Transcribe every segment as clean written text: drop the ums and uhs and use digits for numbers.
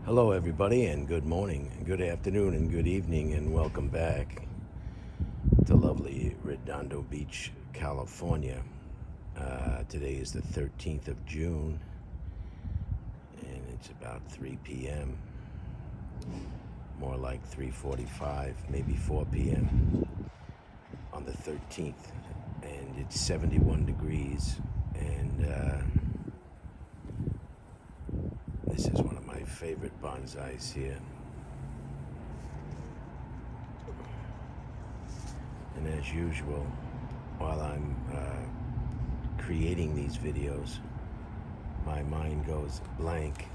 Hello, everybody, and good morning, and good afternoon, and good evening, and welcome back to lovely Redondo Beach, California. Today is the 13th of June, and it's about 3 p.m., more like 3:45, maybe 4 p.m. on the 13th, and it's 71 degrees, and this is one of my favorite bonsais here. And as usual, while I'm creating these videos, my mind goes blank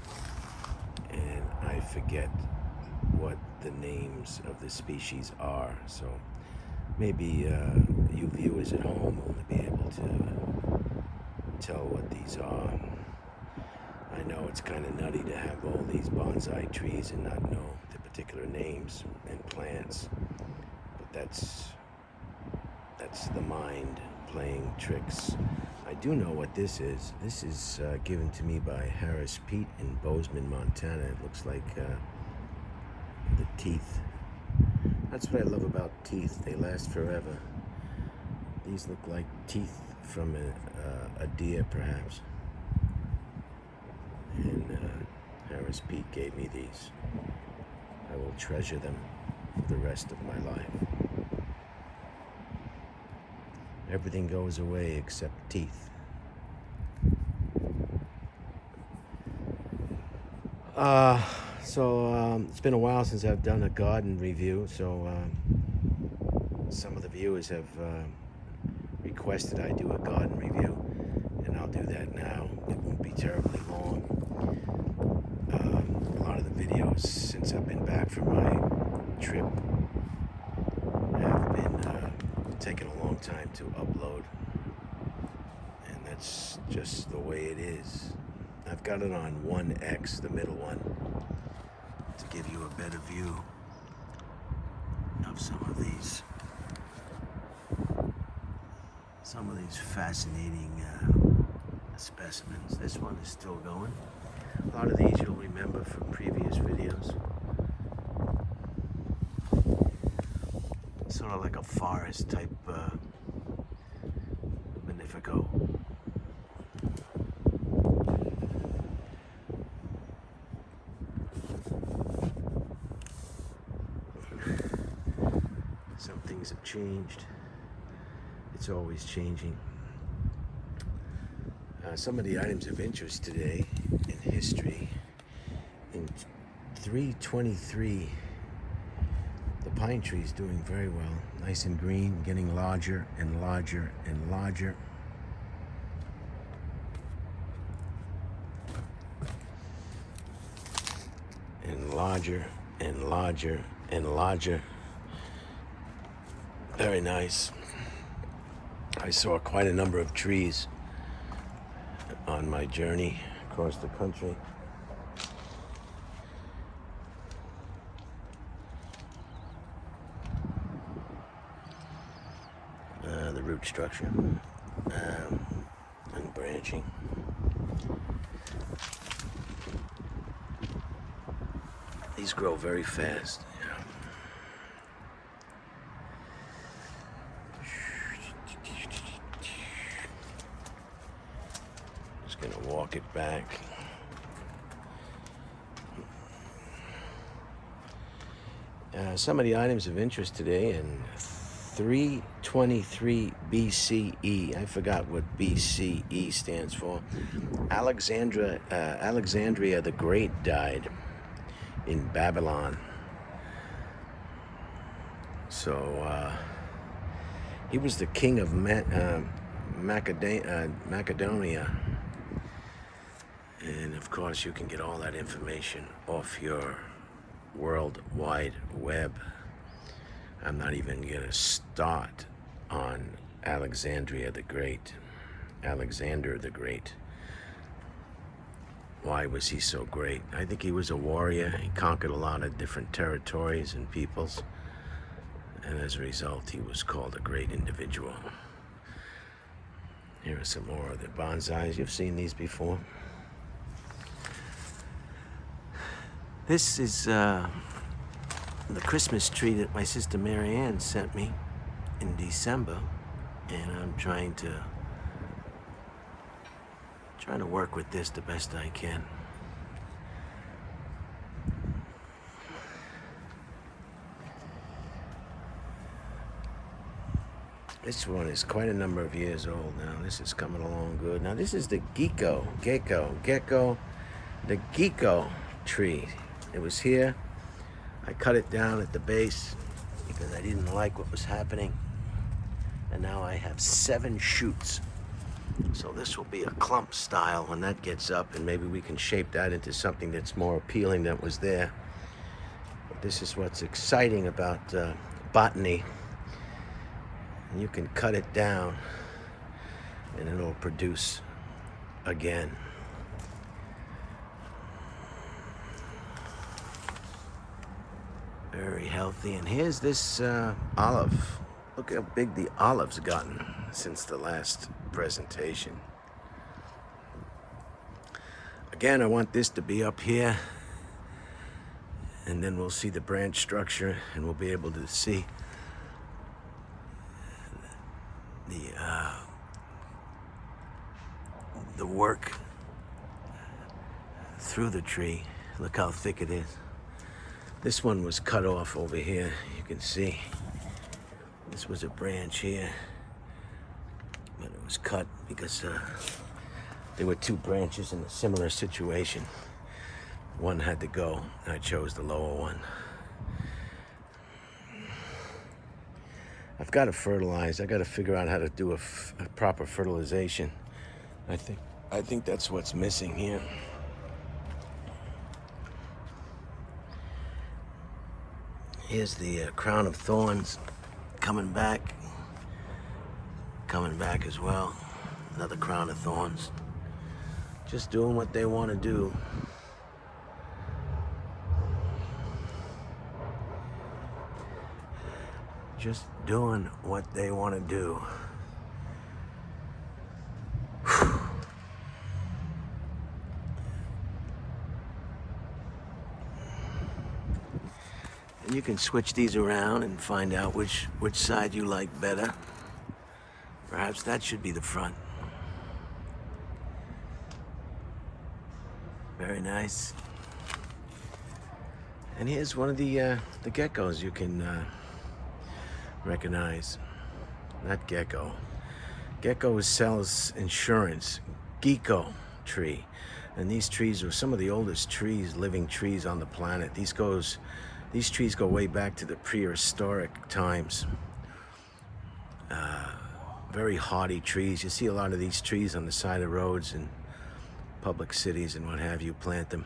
and I forget what the names of the species are. So maybe you viewers at home will be able to tell what these are. I know it's kind of nutty to have all these bonsai trees and not know the particular names and plants, but that's the mind playing tricks. I do know what this is. This is given to me by Harris Pete in Bozeman, Montana. It looks like the teeth. That's what I love about teeth. They last forever. These look like teeth from a deer, perhaps. And Harris Pete gave me these. I will treasure them for the rest of my life. Everything goes away except teeth. It's been a while since I've done a garden review, so some of the viewers have requested I do a garden review, and I'll do that now. It won't be terribly long. A lot of the videos since I've been back from my trip have been taking a long time to upload, and that's just the way it is. I've got it on 1x, the middle one, to give you a better view of some of these fascinating specimens. This one is still going. A lot of these you'll remember from previous videos. Sort of like a forest type magnifico. Some things have changed. It's always changing. Some of the items of interest today in history. In 323, the pine tree is doing very well. Nice and green, getting larger and larger and larger. And larger and larger and larger. Very nice. I saw quite a number of trees on my journey across the country. The root structure and branching. These grow very fast. Just gonna walk it back. Some of the items of interest today in 323 BCE. I forgot what BCE stands for. Alexandria the Great died in Babylon. So he was the king of Macedonia. And of course you can get all that information off your World Wide Web. I'm not even gonna start on Alexandria the Great. Alexander the Great. Why was he so great? I think he was a warrior. He conquered a lot of different territories and peoples. And as a result, he was called a great individual. Here are some more of the bonsais. You've seen these before. This is the Christmas tree that my sister Mary Ann sent me in December, and I'm trying to work with this the best I can. This one is quite a number of years old now. This is coming along good. Now this is the gecko tree. It was here. I cut it down at the base because I didn't like what was happening. And now I have 7 shoots. So this will be a clump style when that gets up, and maybe we can shape that into something that's more appealing than was there. But this is what's exciting about botany. You can cut it down and it'll produce again. Very healthy. And here's this olive. Look how big the olive's gotten since the last presentation. Again, I want this to be up here, and then we'll see the branch structure, and we'll be able to see the work through the tree. Look how thick it is. This one was cut off over here. You can see this was a branch here, but it was cut because there were 2 branches in a similar situation. One had to go, and I chose the lower one. I've got to fertilize. I got to figure out how to do a proper fertilization. I think that's what's missing here. Here's the crown of thorns coming back as well. Another crown of thorns. Just doing what they want to do. Just doing what they want to do. And you can switch these around and find out which side you like better. Perhaps that should be the front. Very nice. And here's one of the geckos you can recognize. Not gecko. Gecko sells insurance. Gecko tree. And these trees are some of the oldest trees, living trees on the planet. These trees go way back to the prehistoric times. Very hardy trees. You see a lot of these trees on the side of roads and public cities and what have you, plant them.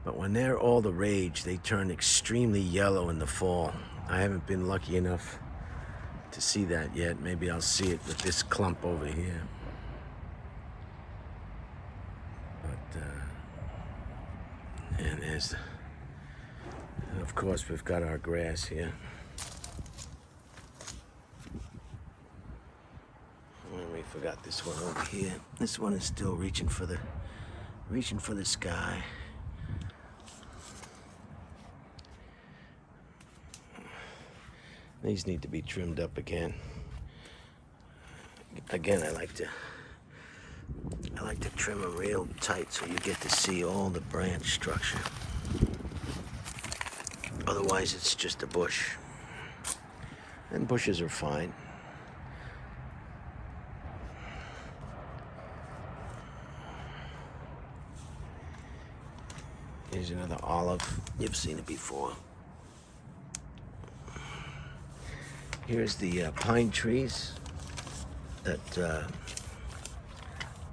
But when they're all the rage, they turn extremely yellow in the fall. I haven't been lucky enough to see that yet. Maybe I'll see it with this clump over here. But, and there's, and of course, we've got our grass here. We forgot this one over here. This one is still reaching for the sky. These need to be trimmed up again. Again, I like to trim them real tight so you get to see all the branch structure. Otherwise, it's just a bush. And bushes are fine. Here's another olive. You've seen it before. Here's the pine trees that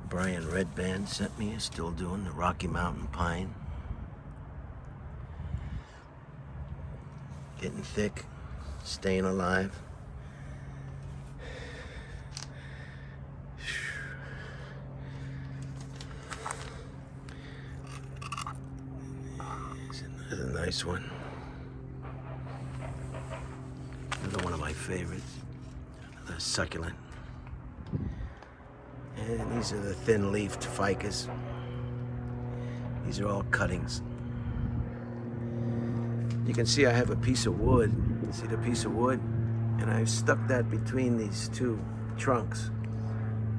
Brian Redband sent me. Is still doing the Rocky Mountain pine. Getting thick, staying alive. Here's another nice one. Another one of my favorites, the succulent. And these are the thin-leafed ficus. These are all cuttings. you can see I have a piece of wood. See the piece of wood? And I've stuck that between these two trunks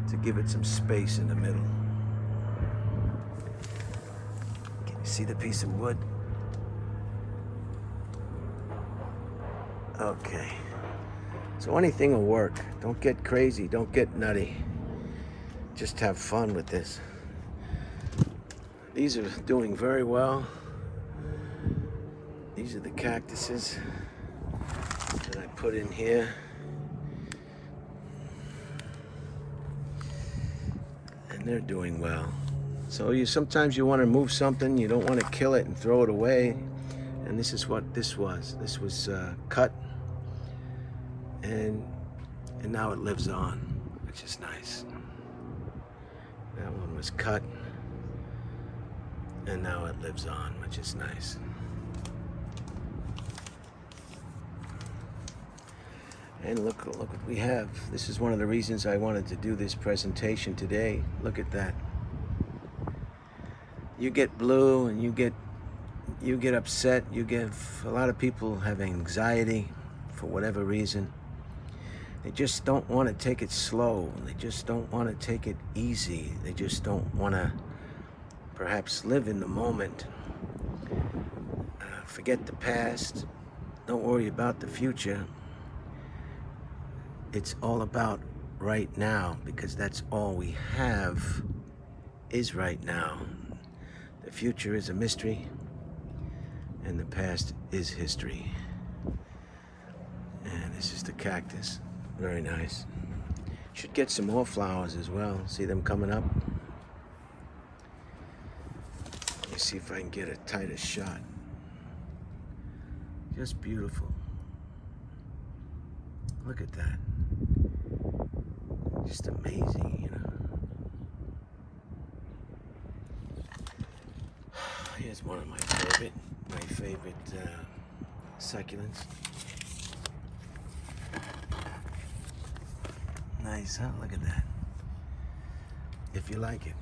to give it some space in the middle. Can you see the piece of wood? Okay. So anything will work. Don't get crazy. Don't get nutty. Just have fun with this. These are doing very well. These are the cactuses that I put in here. And they're doing well. So sometimes you want to move something, you don't want to kill it and throw it away. And this is what this was. This was cut, and now it lives on, which is nice. That one was cut, and now it lives on, which is nice. And look what we have. This is one of the reasons I wanted to do this presentation today. Look at that. You get blue and you get upset. A lot of people have anxiety for whatever reason. They just don't want to take it slow. They just don't want to take it easy. They just don't want to perhaps live in the moment. Forget the past. Don't worry about the future. It's all about right now, because that's all we have is right now. The future is a mystery, and the past is history. And this is the cactus. Very nice. Should get some more flowers as well. See them coming up? Let me see if I can get a tighter shot. Just beautiful. Look at that. Just amazing, you know. Here's one of my favorite succulents. Nice, huh? Look at that. If you like it.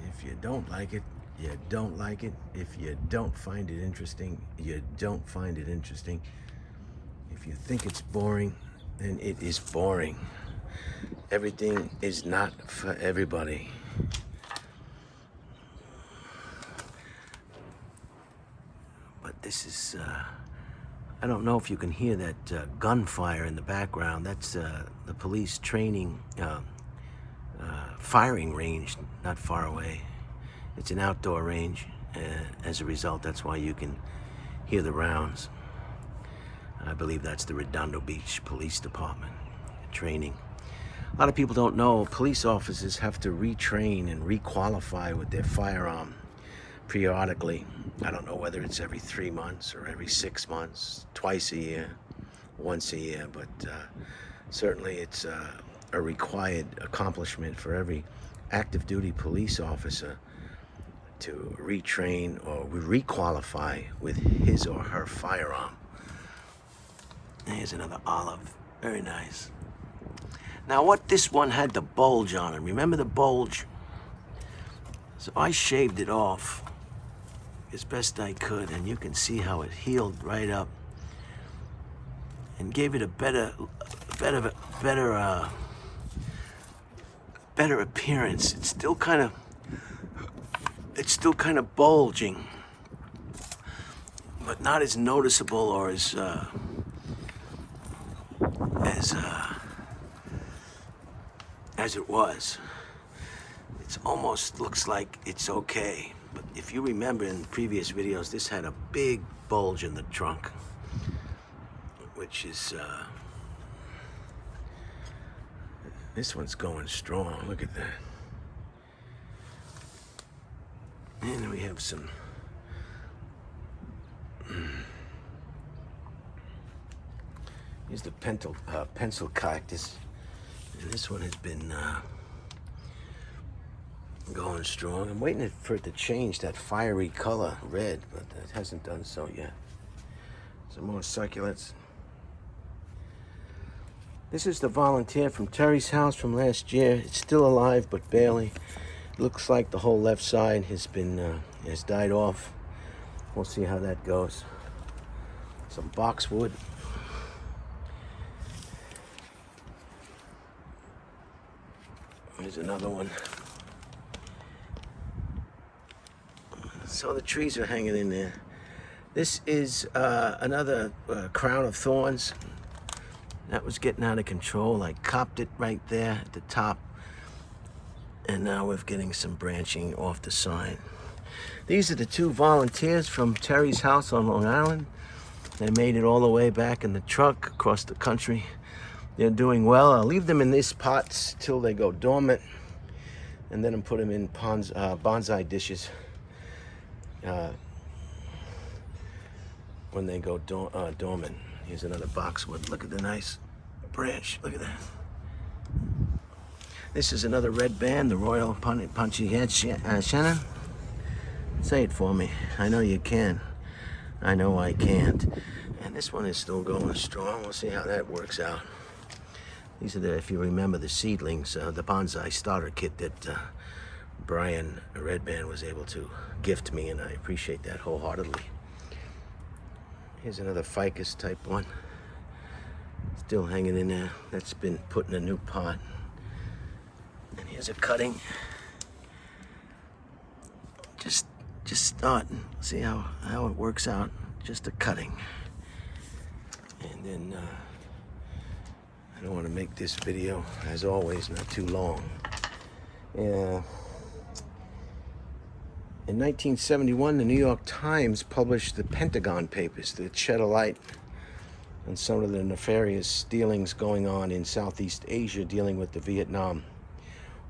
If you don't like it, you don't like it. If you don't find it interesting, you don't find it interesting. If you think it's boring, then it is boring. Everything is not for everybody. But this is, I don't know if you can hear that gunfire in the background. That's the police training, firing range not far away. It's an outdoor range. As a result, that's why you can hear the rounds. I believe that's the Redondo Beach Police Department training. A lot of people don't know police officers have to retrain and requalify with their firearm periodically. I don't know whether it's every 3 months or every 6 months, twice a year, once a year, but certainly it's a required accomplishment for every active duty police officer to retrain or requalify with his or her firearm. Here's another olive. Very nice. Now, what this one had the bulge on it. Remember the bulge? So I shaved it off as best I could, and you can see how it healed right up and gave it a better appearance. It's still kind of bulging, but not as noticeable or as it was. It almost looks like it's okay. But if you remember in previous videos, this had a big bulge in the trunk, which is, this one's going strong. Look at that. And we have some, here's the pencil cactus. And this one has been going strong. I'm waiting for it to change that fiery color, red, but it hasn't done so yet. Some more succulents. This is the volunteer from Terry's house from last year. It's still alive, but barely. Looks like the whole left side has been has died off. We'll see how that goes. some boxwood. Here's another one. So the trees are hanging in there. This is another crown of thorns. That was getting out of control. I copped it right there at the top. And now we're getting some branching off the side. These are the two volunteers from Terry's house on Long Island. They made it all the way back in the truck across the country. They're doing well. I'll leave them in these pots till they go dormant. And then I'll put them in bonsai dishes when they go dormant. Here's another boxwood. Look at the nice branch. Look at that. This is another red band, the Royal Punchy Head Shannon. Say it for me. I know you can. I know I can't. And this one is still going strong. We'll see how that works out. These are the, if you remember, the seedlings, the bonsai starter kit that Brian Redband was able to gift me, and I appreciate that wholeheartedly. Here's another ficus type one. Still hanging in there. That's been put in a new pot. And here's a cutting. Just starting. See how it works out. Just a cutting. And then I don't want to make this video, as always, not too long. In 1971, the New York Times published the Pentagon Papers that shed a light on some of the nefarious dealings going on in Southeast Asia dealing with the Vietnam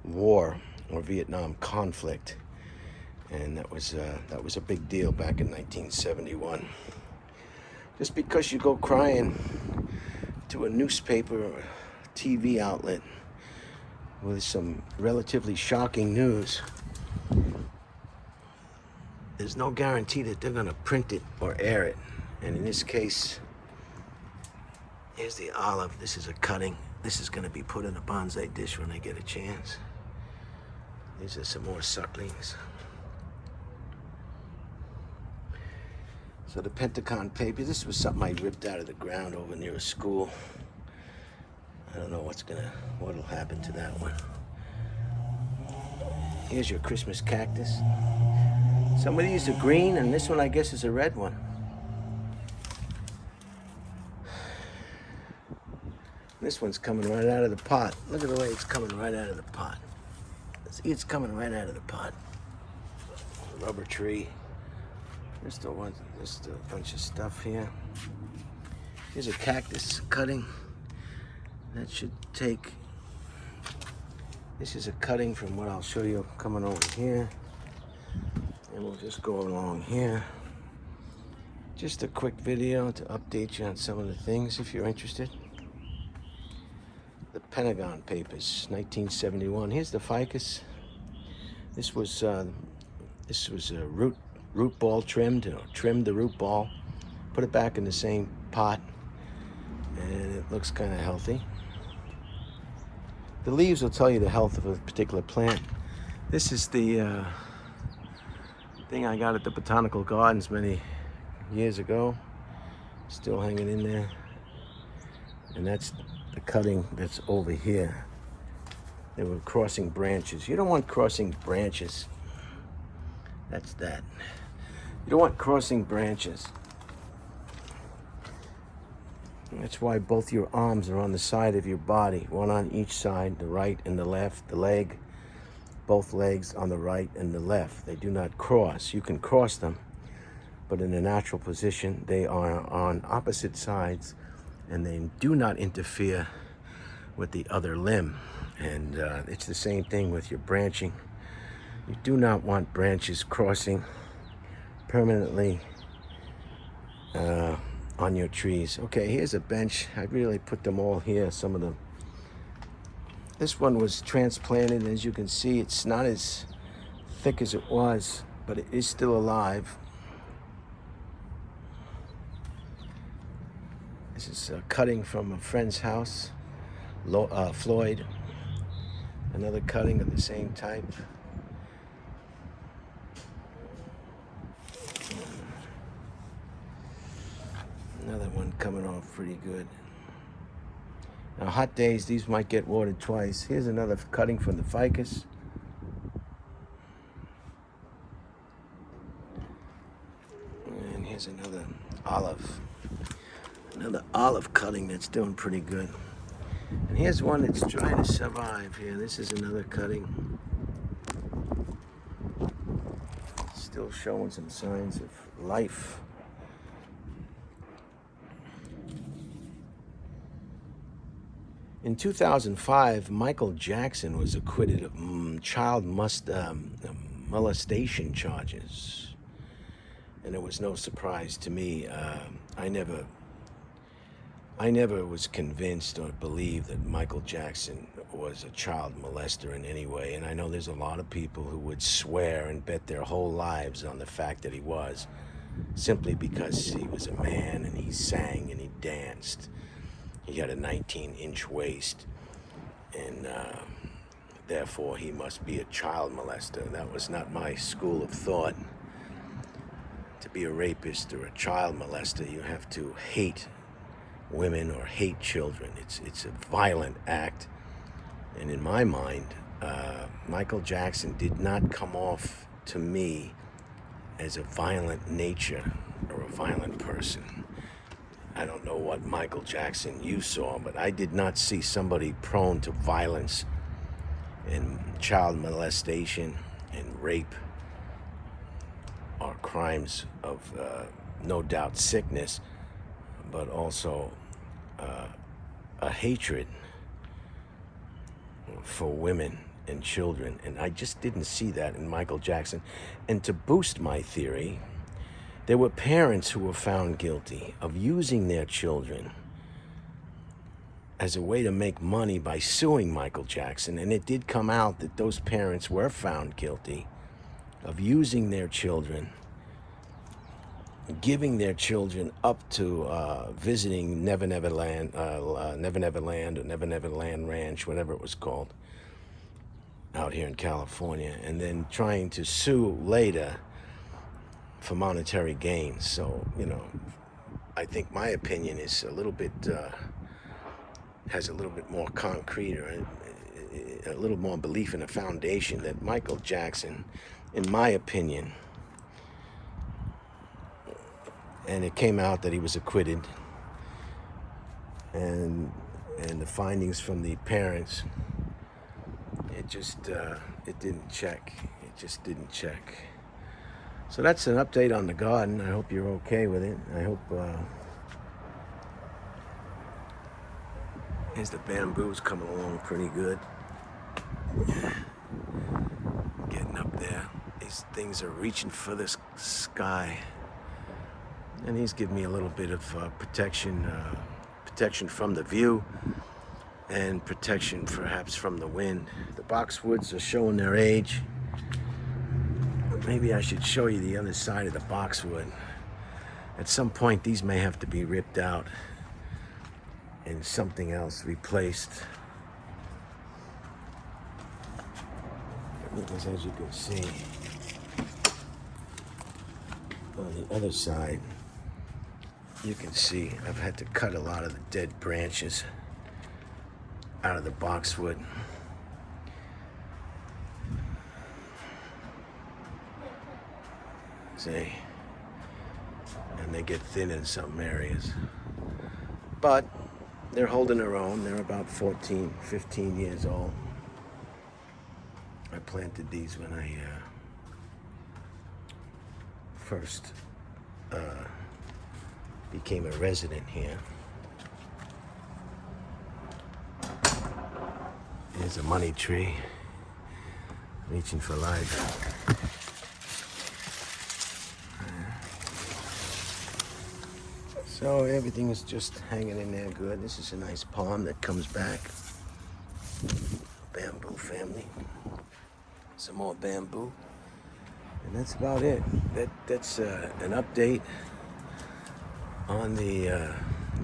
War or Vietnam conflict. And that was a big deal back in 1971. Just because you go crying to a newspaper or TV outlet with some relatively shocking news, there's no guarantee that they're going to print it or air it. And in this case, here's the olive. This is a cutting. This is going to be put in a bonsai dish when I get a chance. These are some more sucklings. So the Pentagon paper, this was something I ripped out of the ground over near a school. I don't know what'll happen to that one. Here's your Christmas cactus. Some of these are green, and this one I guess is a red one. This one's coming right out of the pot. Look at the way it's coming right out of the pot. See, it's coming right out of the pot. Rubber tree. There's still a bunch of stuff here. Here's a cactus cutting. That should take. This is a cutting from what I'll show you coming over here. And we'll just go along here. Just a quick video to update you on some of the things if you're interested. The Pentagon Papers, 1971. Here's the ficus. This was a root ball trimmed, trimmed the root ball, put it back in the same pot, and it looks kind of healthy. The leaves will tell you the health of a particular plant. This is the thing I got at the Botanical Gardens many years ago, still hanging in there, and that's the cutting that's over here. They were crossing branches. You don't want crossing branches. That's that. You don't want crossing branches. That's why both your arms are on the side of your body, one on each side, the right and the left, the leg, both legs on the right and the left. They do not cross. You can cross them, but in a natural position, they are on opposite sides, and they do not interfere with the other limb. And it's the same thing with your branching. You do not want branches crossing permanently on your trees. Okay, here's a bench. I really put them all here, some of them. This one was transplanted. As you can see, it's not as thick as it was, but it is still alive. This is a cutting from a friend's house, Floyd. Another cutting of the same type. Another off pretty good. Now, hot days, these might get watered twice. Here's another cutting from the ficus. And here's another olive cutting that's doing pretty good. And here's one that's trying to survive here. This is another cutting. Still showing some signs of life. In 2005, Michael Jackson was acquitted of child molestation charges. And it was no surprise to me. I never was convinced or believed that Michael Jackson was a child molester in any way. And I know there's a lot of people who would swear and bet their whole lives on the fact that he was, simply because he was a man and he sang and he danced. He had a 19-inch waist, and therefore he must be a child molester. That was not my school of thought. To be a rapist or a child molester, you have to hate women or hate children. It's a violent act. And in my mind, Michael Jackson did not come off to me as a violent nature or a violent person. I don't know what Michael Jackson you saw, but I did not see somebody prone to violence and child molestation and rape or crimes of no doubt sickness, but also a hatred for women and children. And I just didn't see that in Michael Jackson. And to boost my theory, there were parents who were found guilty of using their children as a way to make money by suing Michael Jackson. And it did come out that those parents were found guilty of using their children, giving their children up to visiting Never Never Land or Never Never Land Ranch, whatever it was called, out here in California, and then trying to sue later for monetary gains. So, you know, I think my opinion is has a little bit more concrete, or a little more belief in a foundation, that Michael Jackson, in my opinion, and it came out that he was acquitted, and the findings from the parents, it just it didn't check. It just didn't check. So that's an update on the garden. I hope you're okay with it. I hope here's the bamboos coming along pretty good. Getting up there. These things are reaching for the sky. And he's giving me a little bit of protection from the view, and protection perhaps from the wind. The boxwoods are showing their age. Maybe I should show you the other side of the boxwood. At some point, these may have to be ripped out and something else replaced. Because as you can see, on the other side, you can see I've had to cut a lot of the dead branches out of the boxwood. See? And they get thin in some areas. But they're holding their own. They're about 14, 15 years old. I planted these when I first became a resident here. Here's a money tree, reaching for life. So everything is just hanging in there good. This is a nice palm that comes back. Bamboo family. Some more bamboo. And that's about it. That's an update on the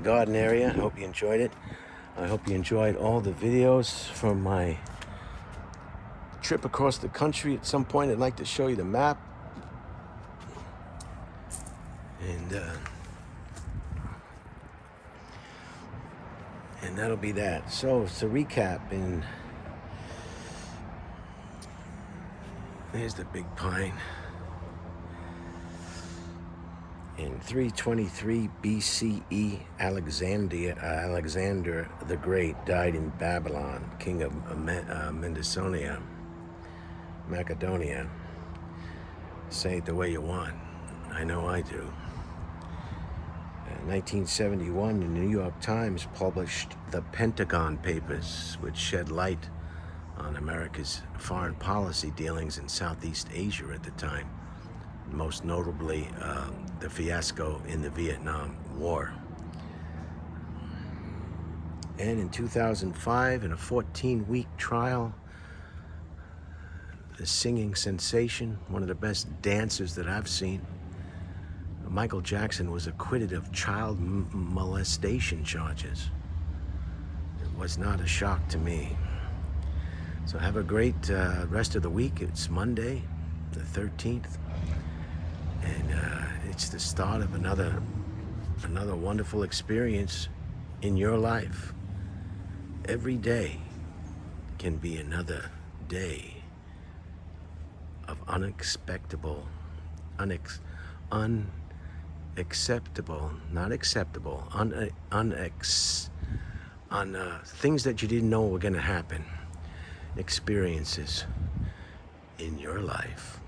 garden area. I hope you enjoyed it. I hope you enjoyed all the videos from my trip across the country. At some point, I'd like to show you the map. And And that'll be that. So to recap, here's the big pine. In 323 BCE, Alexander the Great died in Babylon, king of Macedonia. Say it the way you want. I know I do. In 1971, the New York Times published the Pentagon Papers, which shed light on America's foreign policy dealings in Southeast Asia at the time, most notably the fiasco in the Vietnam War. And in 2005, in a 14-week trial, the singing sensation, one of the best dancers that I've seen, Michael Jackson, was acquitted of child molestation charges. It was not a shock to me. So have a great rest of the week. It's Monday, the 13th, and it's the start of another wonderful experience in your life. Every day can be another day of unacceptable, things that you didn't know were going to happen, experiences in your life.